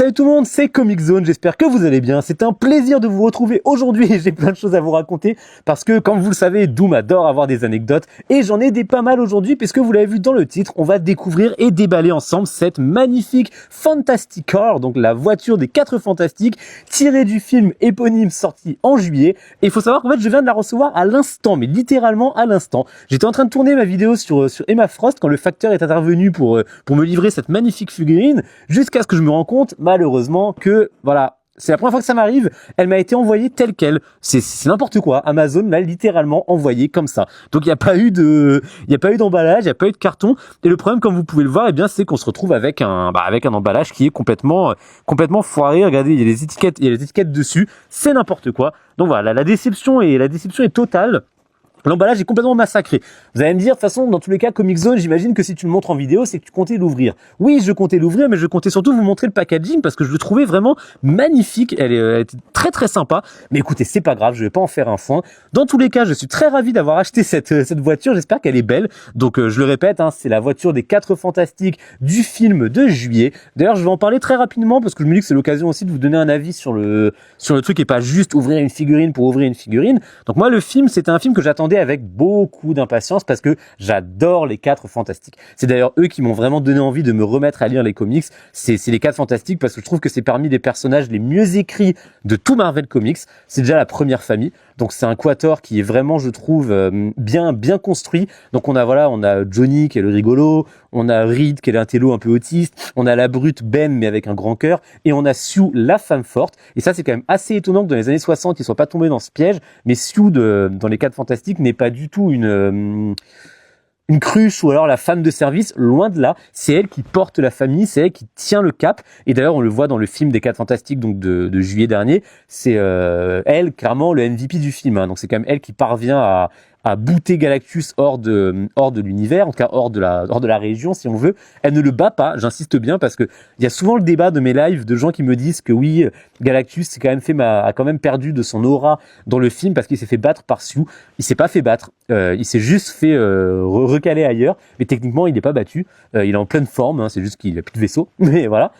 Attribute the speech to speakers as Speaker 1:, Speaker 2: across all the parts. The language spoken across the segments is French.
Speaker 1: Salut tout le monde, c'est Comic Zone, j'espère que vous allez bien. C'est un plaisir de vous retrouver aujourd'hui et j'ai plein de choses à vous raconter parce que, comme vous le savez, Doom adore avoir des anecdotes et j'en ai des pas mal aujourd'hui puisque vous l'avez vu dans le titre, on va découvrir et déballer ensemble cette magnifique Fantastic Car, donc la voiture des 4 Fantastiques, tirée du film éponyme sorti en juillet. Et il faut savoir qu'en fait, je viens de la recevoir à l'instant, mais littéralement à l'instant. J'étais en train de tourner ma vidéo sur Emma Frost quand le facteur est intervenu pour me livrer cette magnifique figurine, jusqu'à ce que je me rends compte, malheureusement, que voilà, c'est la première fois que ça m'arrive, elle m'a été envoyée telle quelle. C'est n'importe quoi. Amazon l'a littéralement envoyée comme ça. Donc il n'y a pas eu d'emballage, il n'y a pas eu de carton. Et le problème, comme vous pouvez le voir, eh bien, c'est qu'on se retrouve avec un emballage qui est complètement foiré. Regardez, il y a les étiquettes dessus. C'est n'importe quoi. Donc voilà, la déception est totale. L'emballage est complètement massacré. Vous allez me dire, de toute façon, dans tous les cas, Comic Zone, j'imagine que si tu le montres en vidéo, c'est que tu comptais l'ouvrir. Oui, je comptais l'ouvrir, mais je comptais surtout vous montrer le packaging parce que je le trouvais vraiment magnifique. Elle était très très sympa. Mais écoutez, c'est pas grave, je vais pas en faire un foin. Dans tous les cas, je suis très ravi d'avoir acheté cette voiture. J'espère qu'elle est belle. Donc, je le répète, hein, c'est la voiture des 4 Fantastiques du film de juillet. D'ailleurs, je vais en parler très rapidement parce que je me dis que c'est l'occasion aussi de vous donner un avis sur le truc et pas juste ouvrir une figurine pour ouvrir une figurine. Donc moi, le film, c'était un film que j'attendais avec beaucoup d'impatience parce que j'adore les 4 Fantastiques. C'est d'ailleurs eux qui m'ont vraiment donné envie de me remettre à lire les comics. C'est les 4 Fantastiques parce que je trouve que c'est parmi les personnages les mieux écrits de tout Marvel Comics. C'est déjà la première famille. Donc c'est un quator qui est vraiment, je trouve, bien construit. Donc on a Johnny qui est le rigolo, on a Reed qui est l'intello un peu autiste, on a la brute Ben mais avec un grand cœur, et on a Sue la femme forte. Et ça c'est quand même assez étonnant que dans les années 60 ils soient pas tombés dans ce piège. Mais Sue dans les 4 Fantastiques n'est pas du tout une cruche ou alors la femme de service, loin de là. C'est elle qui porte la famille, c'est elle qui tient le cap. Et d'ailleurs, on le voit dans le film des 4 Fantastiques donc de juillet dernier. C'est elle, clairement, le MVP du film. Hein. Donc c'est quand même elle qui parvient à booter Galactus hors de l'univers, en tout cas hors de la région, si on veut. Elle ne le bat pas, j'insiste bien, parce que il y a souvent le débat de mes lives de gens qui me disent que oui, Galactus a quand même perdu de son aura dans le film parce qu'il s'est fait battre par Sue. Il s'est pas fait battre, il s'est juste fait recaler ailleurs, mais techniquement il n'est pas battu. Il est en pleine forme, hein, c'est juste qu'il a plus de vaisseau, mais voilà.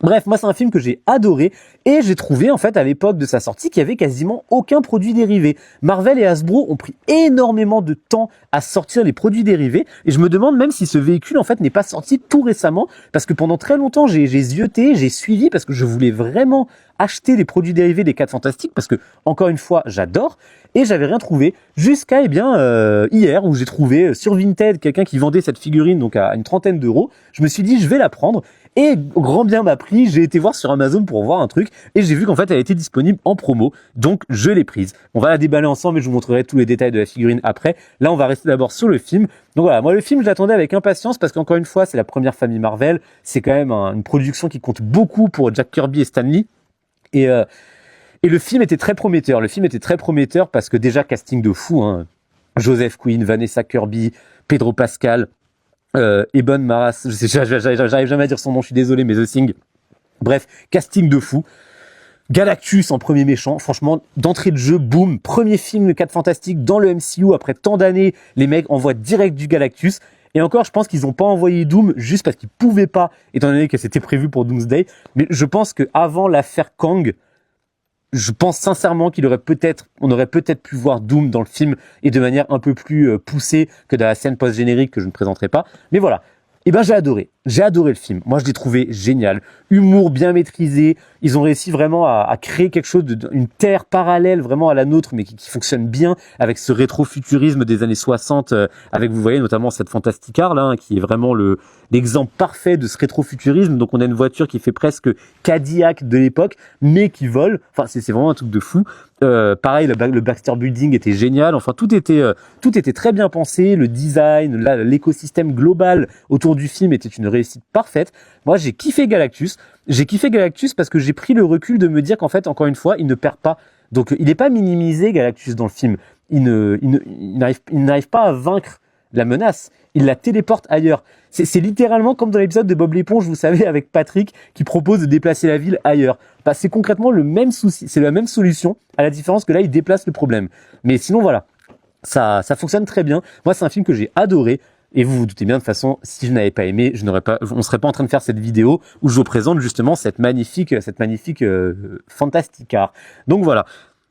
Speaker 1: Bref, moi c'est un film que j'ai adoré et j'ai trouvé en fait à l'époque de sa sortie qu'il y avait quasiment aucun produit dérivé. Marvel et Hasbro ont pris énormément de temps à sortir les produits dérivés et je me demande même si ce véhicule en fait n'est pas sorti tout récemment parce que pendant très longtemps j'ai zioté, j'ai suivi parce que je voulais vraiment acheter les produits dérivés des 4 Fantastiques parce que encore une fois j'adore et j'avais rien trouvé jusqu'à hier où j'ai trouvé sur Vinted quelqu'un qui vendait cette figurine donc à une trentaine d'euros. Je me suis dit je vais la prendre. Et grand bien m'a pris, j'ai été voir sur Amazon pour voir un truc et j'ai vu qu'en fait elle était disponible en promo, donc je l'ai prise. On va la déballer ensemble et je vous montrerai tous les détails de la figurine après. Là on va rester d'abord sur le film. Donc voilà, moi le film je l'attendais avec impatience parce qu'encore une fois c'est la première famille Marvel, c'est quand même une production qui compte beaucoup pour Jack Kirby et Stan Lee. Et le film était très prometteur, parce que déjà casting de fou, hein. Joseph Quinn, Vanessa Kirby, Pedro Pascal, Ebon Maras, j'arrive jamais à dire son nom, je suis désolé, mais The Thing. Bref, casting de fou. Galactus en premier méchant, franchement, d'entrée de jeu, boum, premier film de 4 Fantastiques dans le MCU, après tant d'années, les mecs envoient direct du Galactus. Et encore, je pense qu'ils n'ont pas envoyé Doom juste parce qu'ils pouvaient pas, étant donné que c'était prévu pour Doomsday. Mais je pense qu'avant l'affaire Kang, je pense sincèrement on aurait peut-être pu voir Doom dans le film et de manière un peu plus poussée que dans la scène post-générique que je ne présenterai pas. Mais voilà. Eh ben, j'ai adoré le film. Moi, je l'ai trouvé génial. Humour bien maîtrisé. Ils ont réussi vraiment à créer quelque chose une terre parallèle vraiment à la nôtre, mais qui fonctionne bien avec ce rétrofuturisme des années 60, avec, vous voyez, notamment cette Fantastic Car, là, hein, qui est vraiment l'exemple parfait de ce rétrofuturisme. Donc, on a une voiture qui fait presque Cadillac de l'époque, mais qui vole. Enfin, c'est vraiment un truc de fou. Pareil, le Baxter Building était génial. Enfin, tout était très bien pensé. Le design, l'écosystème global autour du film était une réussite parfaite. Moi, j'ai kiffé Galactus. J'ai kiffé Galactus parce que j'ai pris le recul de me dire qu'en fait, encore une fois, il ne perd pas. Donc, il n'est pas minimisé, Galactus, dans le film. Il n'arrive pas à vaincre la menace. Il la téléporte ailleurs. C'est littéralement comme dans l'épisode de Bob l'éponge, vous savez, avec Patrick, qui propose de déplacer la ville ailleurs. Bah, c'est concrètement le même souci. C'est la même solution, à la différence que là, il déplace le problème. Mais sinon, voilà. Ça fonctionne très bien. Moi, c'est un film que j'ai adoré. Et vous vous doutez bien, de toute façon, si je n'avais pas aimé, on serait pas en train de faire cette vidéo où je vous présente justement cette magnifique Fantastic Car. Donc voilà.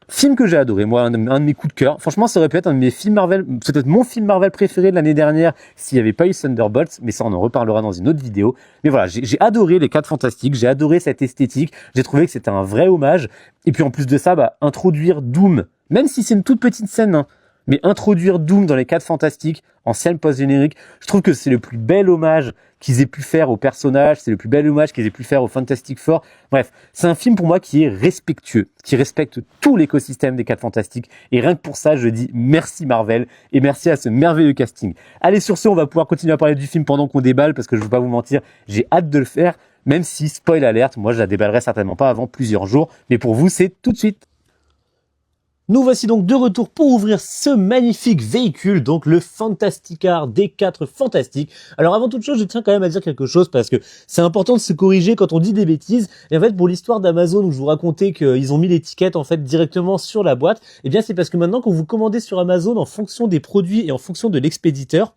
Speaker 1: Film que j'ai adoré, moi, un de mes coups de cœur. Franchement, ça aurait pu être un de mes films Marvel, peut-être mon film Marvel préféré de l'année dernière s'il n'y avait pas eu Thunderbolts, mais ça, on en reparlera dans une autre vidéo. Mais voilà, j'ai adoré les 4 Fantastiques, j'ai adoré cette esthétique, j'ai trouvé que c'était un vrai hommage. Et puis en plus de ça, introduire Doom, même si c'est une toute petite scène, hein, mais introduire Doom dans les 4 Fantastiques en scène post-générique, je trouve que c'est le plus bel hommage qu'ils aient pu faire au personnage, c'est le plus bel hommage qu'ils aient pu faire au Fantastic Four. Bref, c'est un film pour moi qui est respectueux, qui respecte tout l'écosystème des 4 Fantastiques. Et rien que pour ça, je dis merci Marvel et merci à ce merveilleux casting. Allez, sur ce, on va pouvoir continuer à parler du film pendant qu'on déballe, parce que je ne vais pas vous mentir, j'ai hâte de le faire, même si, spoil alerte, moi je la déballerai certainement pas avant plusieurs jours, mais pour vous, c'est tout de suite. Nous voici donc de retour pour ouvrir ce magnifique véhicule, donc le Fantastic Car des 4 Fantastiques. Alors avant toute chose, je tiens quand même à dire quelque chose parce que c'est important de se corriger quand on dit des bêtises. Et en fait, pour l'histoire d'Amazon où je vous racontais qu'ils ont mis l'étiquette en fait directement sur la boîte, eh bien c'est parce que maintenant quand vous commandez sur Amazon en fonction des produits et en fonction de l'expéditeur,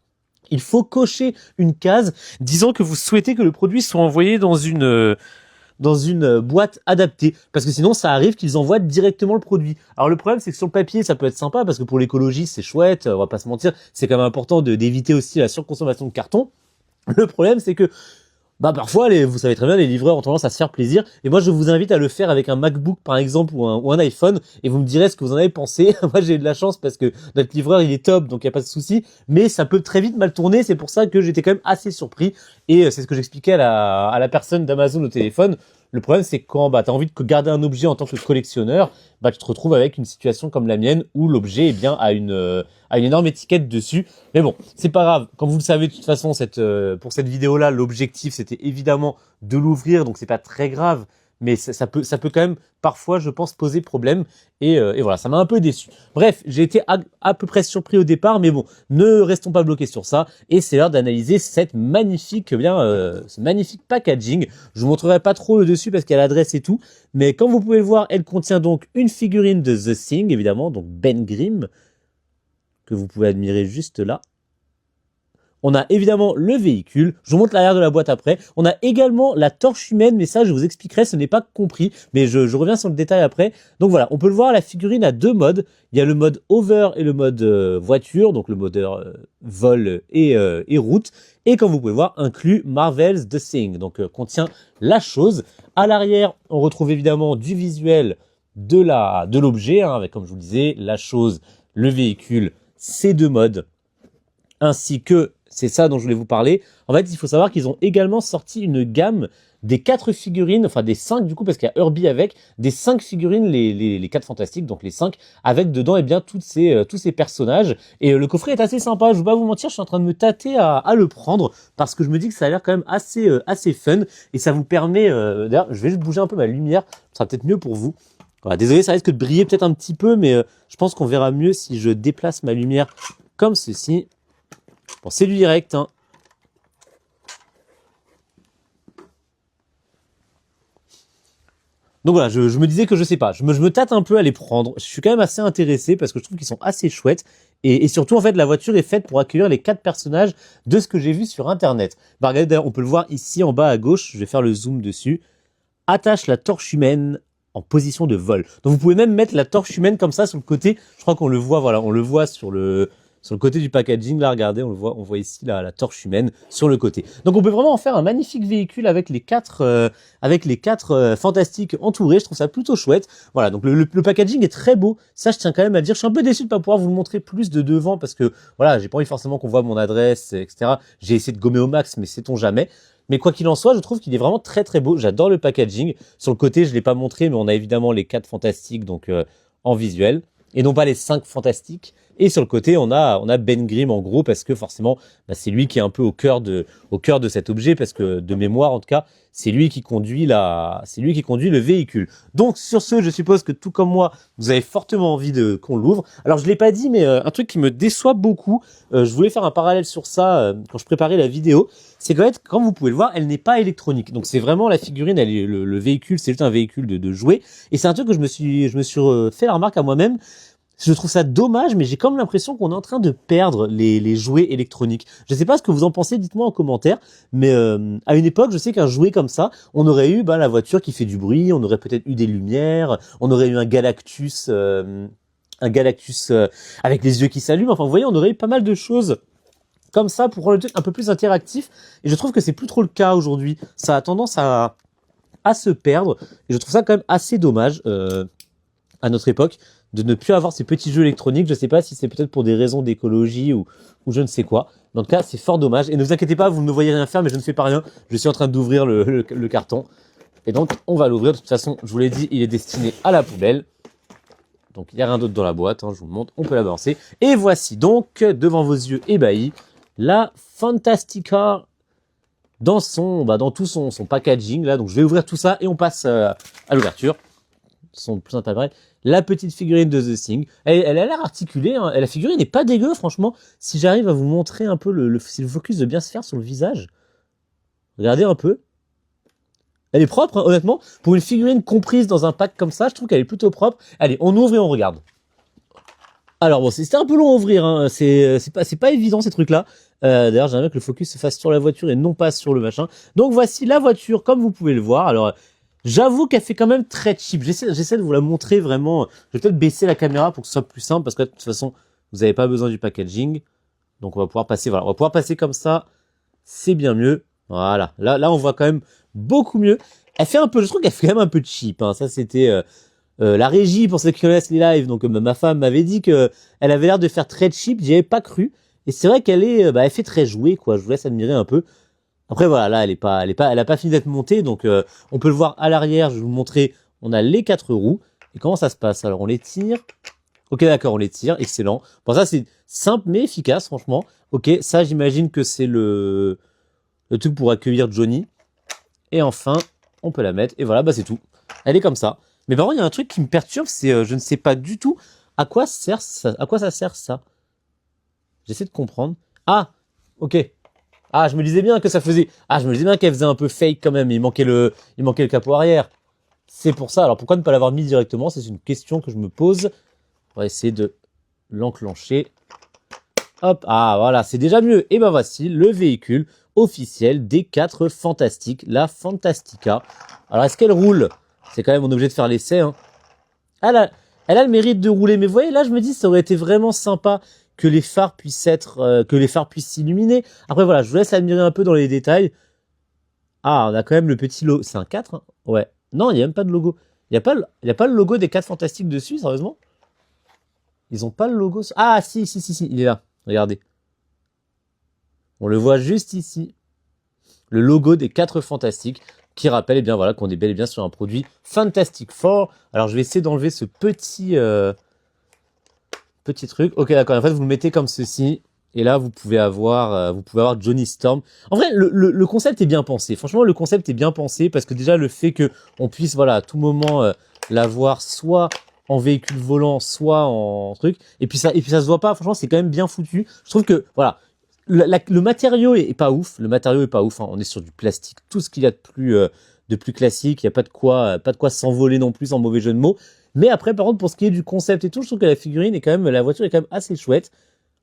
Speaker 1: il faut cocher une case disant que vous souhaitez que le produit soit envoyé dans une boîte adaptée, parce que sinon ça arrive qu'ils envoient directement le produit. Alors le problème c'est que sur le papier ça peut être sympa parce que pour l'écologie c'est chouette, on va pas se mentir, c'est quand même important d'éviter aussi la surconsommation de carton. Le problème c'est que parfois, vous savez très bien, les livreurs ont tendance à se faire plaisir. Et moi, je vous invite à le faire avec un MacBook, par exemple, ou un iPhone. Et vous me direz ce que vous en avez pensé. Moi, j'ai eu de la chance parce que notre livreur, il est top, donc il n'y a pas de souci. Mais ça peut très vite mal tourner. C'est pour ça que j'étais quand même assez surpris. Et c'est ce que j'expliquais à la personne d'Amazon au téléphone. Le problème, c'est quand tu as envie de garder un objet en tant que collectionneur, tu te retrouves avec une situation comme la mienne où l'objet a une énorme étiquette dessus. Mais bon, c'est pas grave. Comme vous le savez, de toute façon, pour cette vidéo-là, l'objectif, c'était évidemment de l'ouvrir, donc c'est pas très grave. Mais ça peut quand même parfois, je pense, poser problème. Et voilà, ça m'a un peu déçu. Bref, j'ai été à peu près surpris au départ, mais bon, ne restons pas bloqués sur ça. Et c'est l'heure d'analyser ce magnifique packaging. Je vous montrerai pas trop le dessus parce qu'il y a l'adresse et tout. Mais comme vous pouvez le voir, elle contient donc une figurine de The Thing, évidemment, donc Ben Grimm, que vous pouvez admirer juste là. On a évidemment le véhicule, je vous montre l'arrière de la boîte après. On a également la torche humaine, mais ça je vous expliquerai, ce n'est pas compris, mais je reviens sur le détail après. Donc voilà, on peut le voir, la figurine a 2 modes. Il y a le mode hover et le mode voiture, donc le mode vol et route. Et comme vous pouvez voir, inclut Marvel's The Thing, donc contient la chose. À l'arrière, on retrouve évidemment du visuel de l'objet, hein, avec comme je vous le disais, la chose, le véhicule, ces 2 modes, ainsi que, c'est ça dont je voulais vous parler. En fait, il faut savoir qu'ils ont également sorti une gamme des 4 figurines, enfin des 5 du coup, parce qu'il y a Herbie avec, des 5 figurines, les 4 Fantastiques, donc les 5, avec dedans, tous ces personnages. Et le coffret est assez sympa, je vais pas vous mentir, je suis en train de me tâter à le prendre, parce que je me dis que ça a l'air quand même assez fun, et ça vous permet, d'ailleurs, je vais juste bouger un peu ma lumière, ça sera peut-être mieux pour vous. Voilà, désolé, ça risque de briller peut-être un petit peu, mais je pense qu'on verra mieux si je déplace ma lumière comme ceci. Bon, c'est du direct, hein. Donc voilà, je me disais que je sais pas, je me tâte un peu à les prendre. Je suis quand même assez intéressé parce que je trouve qu'ils sont assez chouettes. Et surtout, en fait, la voiture est faite pour accueillir les 4 personnages de ce que j'ai vu sur Internet. Regardez, d'ailleurs, on peut le voir ici en bas à gauche. Je vais faire le zoom dessus. Attache la torche humaine en position de vol. Donc vous pouvez même mettre la torche humaine comme ça sur le côté. Je crois qu'on le voit, voilà, on le voit sur le côté du packaging, là, regardez, on voit ici la torche humaine sur le côté. Donc on peut vraiment en faire un magnifique véhicule avec les 4 Fantastiques entourés. Je trouve ça plutôt chouette. Voilà, donc le packaging est très beau. Ça, je tiens quand même à dire. Je suis un peu déçu de pas pouvoir vous le montrer plus de devant parce que voilà, j'ai pas envie forcément qu'on voit mon adresse, etc. J'ai essayé de gommer au max, mais sait-on jamais. Mais quoi qu'il en soit, je trouve qu'il est vraiment très très beau. J'adore le packaging. Sur le côté, je l'ai pas montré, mais on a évidemment les 4 Fantastiques donc en visuel et non pas les 5 Fantastiques. Et sur le côté, on a Ben Grimm en gros parce que forcément, c'est lui qui est un peu au cœur de cet objet parce que de mémoire en tout cas, c'est lui qui conduit le véhicule. Donc sur ce, je suppose que tout comme moi, vous avez fortement envie qu'on l'ouvre. Alors je l'ai pas dit, mais un truc qui me déçoit beaucoup, je voulais faire un parallèle sur ça quand je préparais la vidéo, c'est qu'en fait, comme vous pouvez le voir, elle n'est pas électronique. Donc c'est vraiment la figurine, le véhicule, c'est juste un véhicule de jouet. Et c'est un truc que je me suis fait la remarque à moi-même. je trouve ça dommage, mais j'ai comme l'impression qu'on est en train de perdre les jouets électroniques. Je sais pas ce que vous en pensez, dites-moi en commentaire, mais à une époque, je sais qu'un jouet comme ça, on aurait eu la voiture qui fait du bruit, on aurait peut-être eu des lumières, on aurait eu un Galactus avec les yeux qui s'allument, enfin vous voyez, on aurait eu pas mal de choses comme ça pour rendre le truc un peu plus interactif, et je trouve que c'est plus trop le cas aujourd'hui. Ça a tendance à se perdre, et je trouve ça quand même assez dommage à notre époque de ne plus avoir ces petits jeux électroniques. Je sais pas si c'est peut-être pour des raisons d'écologie ou je ne sais quoi, mais en tout cas c'est fort dommage. Et ne vous inquiétez pas, vous ne me voyez rien faire, mais je ne fais pas rien, je suis en train d'ouvrir le carton, et donc on va l'ouvrir. De toute façon, je vous l'ai dit, il est destiné à la poubelle. Donc il n'y a rien d'autre dans la boîte, hein, je vous le montre, on peut la balancer. Et voici donc, devant vos yeux ébahis, la Fantastica dans tout son packaging là. Donc je vais ouvrir tout ça et on passe à l'ouverture. Son plus intérêt, la petite figurine de The Thing. Elle a l'air articulée, hein. La figurine n'est pas dégueu, franchement. Si j'arrive à vous montrer un peu si le focus de bien se faire sur le visage. Regardez un peu. Elle est propre, hein, honnêtement. Pour une figurine comprise dans un pack comme ça, je trouve qu'elle est plutôt propre. Allez, on ouvre et on regarde. Alors bon, c'était un peu long à ouvrir, hein. C'est pas évident ces trucs-là. D'ailleurs, j'aimerais bien que le focus se fasse sur la voiture et non pas sur le machin. Donc voici la voiture, comme vous pouvez le voir. Alors, j'avoue qu'elle fait quand même très cheap. J'essaie de vous la montrer vraiment. Je vais peut-être baisser la caméra pour que ce soit plus simple, parce que de toute façon, vous n'avez pas besoin du packaging. Donc on va pouvoir passer, voilà, on va pouvoir passer comme ça. C'est bien mieux. Voilà. Là, on voit quand même beaucoup mieux. Elle fait un peu, je trouve qu'elle fait quand même un peu cheap, hein. Ça, c'était la régie pour ceux qui connaissent les lives. Donc ma femme m'avait dit que elle avait l'air de faire très cheap. J'y avais pas cru. Et c'est vrai qu'elle elle fait très jouer, quoi. Je vous laisse admirer un peu. Après voilà, là elle a pas fini d'être montée, donc on peut le voir à l'arrière. Je vais vous montrer. On a les 4 roues. Et comment ça se passe? Alors on les tire. Ok, d'accord, on les tire. Excellent. Bon, ça c'est simple mais efficace, franchement. Ok, ça j'imagine que c'est le truc pour accueillir Johnny. Et enfin, on peut la mettre. Et voilà, c'est tout. Elle est comme ça. Mais par contre, il y a un truc qui me perturbe, c'est je ne sais pas du tout à quoi sert ça. À quoi ça sert ça? J'essaie de comprendre. Ah, ok. Ah, je me disais bien que ça faisait. Ah, je me disais bien qu'elle faisait un peu fake quand même. Il manquait le capot arrière. C'est pour ça. Alors pourquoi ne pas l'avoir mis directement? C'est une question que je me pose. On va essayer de l'enclencher. Hop, ah voilà, c'est déjà mieux. Et ben voici le véhicule officiel des 4 Fantastiques, la Fantastica. Alors est-ce qu'elle roule? C'est quand même on est obligé de faire l'essai, hein. Elle a le mérite de rouler, mais vous voyez là, je me dis ça aurait été vraiment sympa que les phares puissent s'illuminer. Après voilà, je vous laisse admirer un peu dans les détails. Ah, on a quand même le petit logo. C'est un 4, hein? Ouais. Non, il n'y a même pas de logo. Il n'y a pas le logo des 4 Fantastiques dessus, sérieusement? Ils ont pas le logo. Ah, si, il est là. Regardez. On le voit juste ici. Le logo des 4 Fantastiques qui rappelle, eh bien voilà, qu'on est bel et bien sur un produit Fantastic Four. Alors, je vais essayer d'enlever ce petit truc. Ok, d'accord. En fait, vous le mettez comme ceci. Et là, vous pouvez avoir Johnny Storm. En vrai, le concept est bien pensé. Franchement, le concept est bien pensé parce que déjà, le fait que on puisse, voilà, à tout moment l'avoir soit en véhicule volant, soit en truc. Et puis ça se voit pas. Franchement, c'est quand même bien foutu. Je trouve que, voilà, le matériau est pas ouf. Le matériau est pas ouf, hein. On est sur du plastique. Tout ce qu'il y a de plus classique. Il y a pas de quoi s'envoler non plus en mauvais jeu de mots. Mais après, par contre, pour ce qui est du concept et tout, je trouve que la voiture est quand même assez chouette.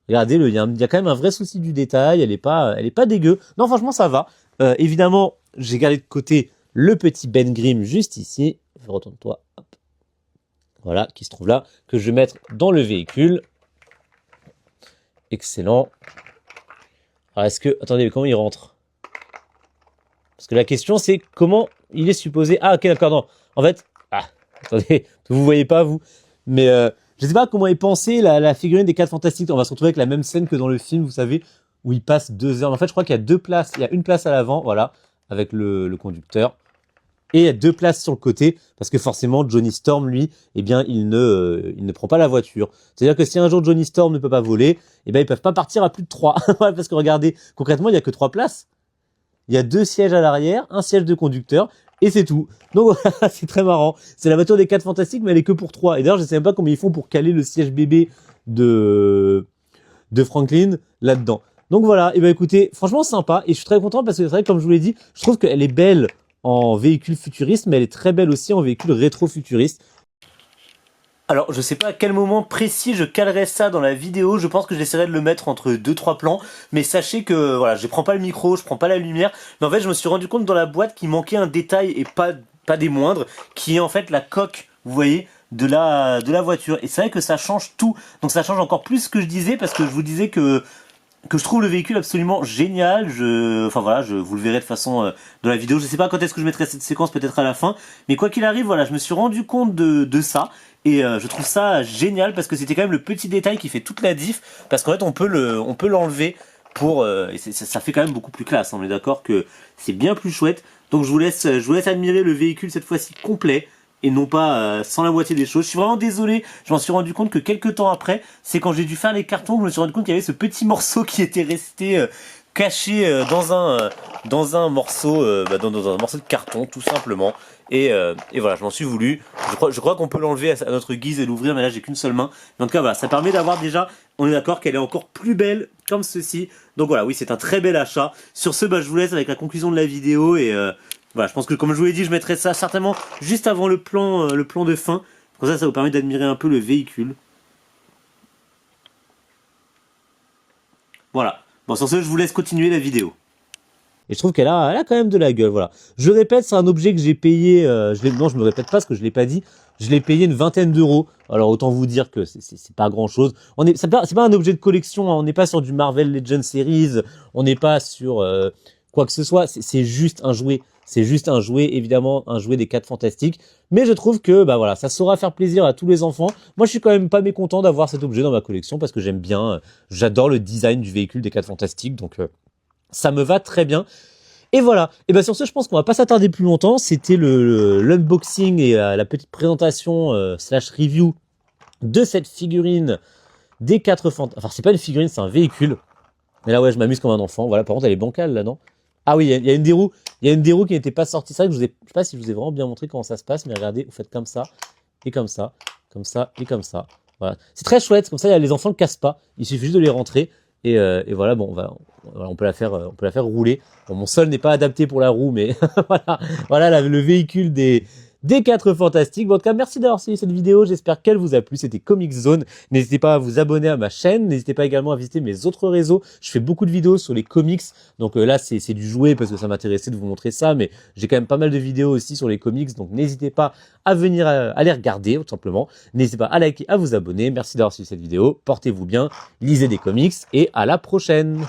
Speaker 1: Regardez, il y a quand même un vrai souci du détail. Elle est pas dégueu. Non, franchement, ça va. Évidemment, j'ai gardé de côté le petit Ben Grimm juste ici. Retourne-toi. Hop. Voilà, qui se trouve là, que je vais mettre dans le véhicule. Excellent. Alors, attendez, comment il rentre? Parce que la question, c'est comment il est supposé... Ah, ok, d'accord, non. En fait... Ah, attendez, vous voyez pas, vous. Mais je sais pas comment est pensée la figurine des 4 Fantastiques. On va se retrouver avec la même scène que dans le film, vous savez, où il passe 2 heures. En fait, je crois qu'il y a 2 places. Il y a une place à l'avant, voilà, avec le conducteur. Et il y a 2 places sur le côté, parce que forcément, Johnny Storm, lui, eh bien, il ne prend pas la voiture. C'est-à-dire que si un jour Johnny Storm ne peut pas voler, eh bien, ils peuvent pas partir à plus de 3. Parce que regardez, concrètement, il y a que 3 places. Il y a 2 sièges à l'arrière, un siège de conducteur, et c'est tout. Donc voilà, c'est très marrant. C'est la voiture des 4 Fantastiques, mais elle est que pour 3. Et d'ailleurs, je sais même pas comment ils font pour caler le siège bébé de Franklin là-dedans. Donc voilà, et ben écoutez, franchement sympa, et je suis très content parce que c'est vrai, comme je vous l'ai dit, je trouve qu'elle est belle en véhicule futuriste, mais elle est très belle aussi en véhicule rétro-futuriste. Alors, je sais pas à quel moment précis je calerai ça dans la vidéo, je pense que j'essaierai de le mettre entre 2-3 plans, mais sachez que, voilà, je prends pas le micro, je prends pas la lumière, mais en fait, je me suis rendu compte dans la boîte qu'il manquait un détail, et pas des moindres, qui est en fait la coque, vous voyez, de la voiture, et c'est vrai que ça change tout, donc ça change encore plus ce que je disais, parce que je vous disais que je trouve le véhicule absolument génial. Enfin voilà, vous le verrez de toute façon dans la vidéo. Je sais pas quand est-ce que je mettrai cette séquence, peut-être à la fin. Mais quoi qu'il arrive, voilà, je me suis rendu compte de ça. Et je trouve ça génial parce que c'était quand même le petit détail qui fait toute la diff. Parce qu'en fait, on peut l'enlever pour et ça fait quand même beaucoup plus classe. On est d'accord que c'est bien plus chouette. Donc je vous laisse admirer le véhicule cette fois-ci complet et non pas sans la moitié des choses. Je suis vraiment désolé, je m'en suis rendu compte que quelques temps après, c'est quand j'ai dû faire les cartons que je me suis rendu compte qu'il y avait ce petit morceau qui était resté caché dans un morceau dans un morceau de carton tout simplement. Et voilà, je m'en suis voulu. Je crois qu'on peut l'enlever à notre guise et l'ouvrir, mais là j'ai qu'une seule main. Mais en tout cas voilà, ça permet d'avoir déjà, on est d'accord qu'elle est encore plus belle comme ceci. Donc voilà, oui, c'est un très bel achat. Sur ce, je vous laisse avec la conclusion de la vidéo et voilà, je pense que comme je vous l'ai dit, je mettrai ça certainement juste avant le plan de fin. Comme ça vous permet d'admirer un peu le véhicule. Voilà. Bon, sur ce, je vous laisse continuer la vidéo. Et je trouve elle a quand même de la gueule, voilà. Je répète, c'est un objet que j'ai payé, non, je me répète pas parce que je l'ai pas dit, je l'ai payé une vingtaine d'euros. Alors autant vous dire que c'est pas grand chose. C'est pas un objet de collection, hein. On n'est pas sur du Marvel Legends Series, on n'est pas sur quoi que ce soit, c'est juste un jouet. C'est juste un jouet, évidemment, un jouet des 4 Fantastiques. Mais je trouve que, voilà, ça saura faire plaisir à tous les enfants. Moi, je suis quand même pas mécontent d'avoir cet objet dans ma collection parce que j'aime bien, j'adore le design du véhicule des 4 Fantastiques. Donc, ça me va très bien. Et voilà. Et sur ce, je pense qu'on va pas s'attarder plus longtemps. C'était l'unboxing et la petite présentation slash review de cette figurine des 4 Fantastiques. Enfin, c'est pas une figurine, c'est un véhicule. Mais là, ouais, je m'amuse comme un enfant. Voilà, par contre, elle est bancale, là, non? Ah oui, il y a une des roues. Il y a une des roues qui n'était pas sortie. C'est vrai que je sais pas si je vous ai vraiment bien montré comment ça se passe, mais regardez, vous faites comme ça, et comme ça, comme ça, et comme ça. Voilà. C'est très chouette, comme ça, les enfants ne le cassent pas. Il suffit juste de les rentrer. Et voilà, bon, on peut la faire rouler. Bon, mon sol n'est pas adapté pour la roue, mais voilà le véhicule des 4 Fantastiques. Bon, en tout cas, merci d'avoir suivi cette vidéo. J'espère qu'elle vous a plu. C'était Comic Zone. N'hésitez pas à vous abonner à ma chaîne. N'hésitez pas également à visiter mes autres réseaux. Je fais beaucoup de vidéos sur les comics. Donc là, c'est du jouet parce que ça m'intéressait de vous montrer ça. Mais j'ai quand même pas mal de vidéos aussi sur les comics. Donc n'hésitez pas à venir à les regarder, tout simplement. N'hésitez pas à liker, à vous abonner. Merci d'avoir suivi cette vidéo. Portez-vous bien. Lisez des comics et à la prochaine.